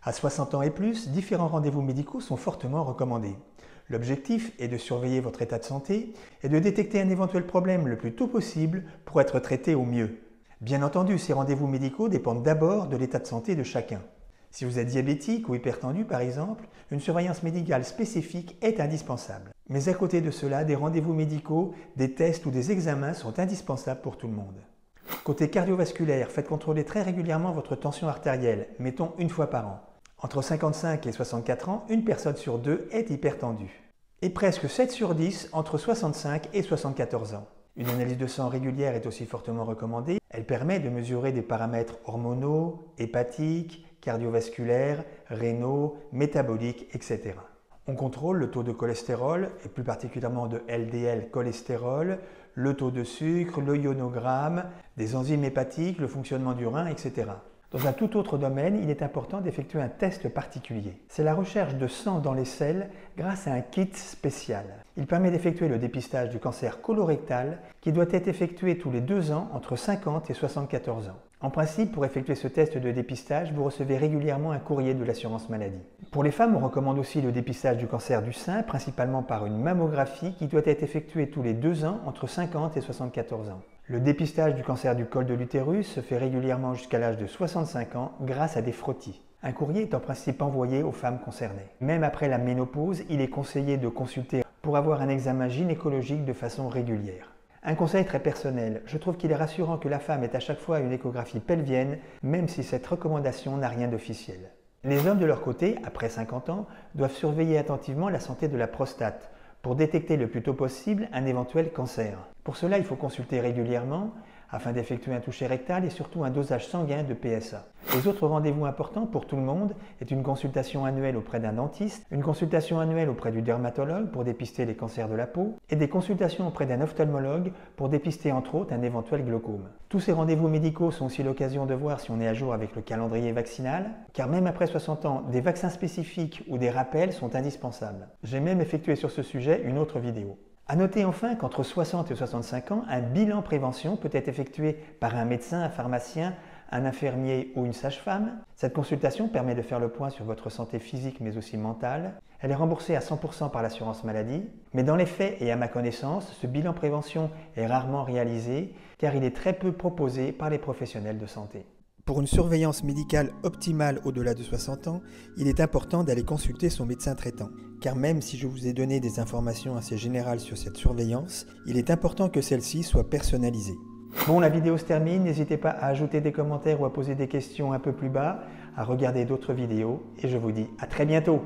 À 60 ans et plus, différents rendez-vous médicaux sont fortement recommandés. L'objectif est de surveiller votre état de santé et de détecter un éventuel problème le plus tôt possible pour être traité au mieux. Bien entendu, ces rendez-vous médicaux dépendent d'abord de l'état de santé de chacun. Si vous êtes diabétique ou hypertendu par exemple, une surveillance médicale spécifique est indispensable. Mais à côté de cela, des rendez-vous médicaux, des tests ou des examens sont indispensables pour tout le monde. Côté cardiovasculaire, faites contrôler très régulièrement votre tension artérielle, mettons une fois par an. Entre 55 et 64 ans, une personne sur deux est hypertendue. Et presque 7 sur 10 entre 65 et 74 ans. Une analyse de sang régulière est aussi fortement recommandée. Elle permet de mesurer des paramètres hormonaux, hépatiques, cardiovasculaires, rénaux, métaboliques, etc. On contrôle le taux de cholestérol, et plus particulièrement de LDL cholestérol, le taux de sucre, le ionogramme, des enzymes hépatiques, le fonctionnement du rein, etc. Dans un tout autre domaine, il est important d'effectuer un test particulier. C'est la recherche de sang dans les selles grâce à un kit spécial. Il permet d'effectuer le dépistage du cancer colorectal qui doit être effectué tous les 2 ans entre 50 et 74 ans. En principe, pour effectuer ce test de dépistage, vous recevez régulièrement un courrier de l'assurance maladie. Pour les femmes, on recommande aussi le dépistage du cancer du sein, principalement par une mammographie qui doit être effectuée tous les 2 ans entre 50 et 74 ans. Le dépistage du cancer du col de l'utérus se fait régulièrement jusqu'à l'âge de 65 ans grâce à des frottis. Un courrier est en principe envoyé aux femmes concernées. Même après la ménopause, il est conseillé de consulter pour avoir un examen gynécologique de façon régulière. Un conseil très personnel, je trouve qu'il est rassurant que la femme ait à chaque fois une échographie pelvienne, même si cette recommandation n'a rien d'officiel. Les hommes de leur côté, après 50 ans, doivent surveiller attentivement la santé de la prostate pour détecter le plus tôt possible un éventuel cancer. Pour cela, il faut consulter régulièrement afin d'effectuer un toucher rectal et surtout un dosage sanguin de PSA. Les autres rendez-vous importants pour tout le monde est une consultation annuelle auprès d'un dentiste, une consultation annuelle auprès du dermatologue pour dépister les cancers de la peau et des consultations auprès d'un ophtalmologue pour dépister entre autres un éventuel glaucome. Tous ces rendez-vous médicaux sont aussi l'occasion de voir si on est à jour avec le calendrier vaccinal, car même après 60 ans, des vaccins spécifiques ou des rappels sont indispensables. J'ai même effectué sur ce sujet une autre vidéo. A noter enfin qu'entre 60 et 65 ans, un bilan prévention peut être effectué par un médecin, un pharmacien, un infirmier ou une sage-femme. Cette consultation permet de faire le point sur votre santé physique mais aussi mentale. Elle est remboursée à 100% par l'assurance maladie. Mais dans les faits et à ma connaissance, ce bilan prévention est rarement réalisé car il est très peu proposé par les professionnels de santé. Pour une surveillance médicale optimale au-delà de 60 ans, il est important d'aller consulter son médecin traitant. Car même si je vous ai donné des informations assez générales sur cette surveillance, il est important que celle-ci soit personnalisée. Bon, la vidéo se termine, n'hésitez pas à ajouter des commentaires ou à poser des questions un peu plus bas, à regarder d'autres vidéos et je vous dis à très bientôt.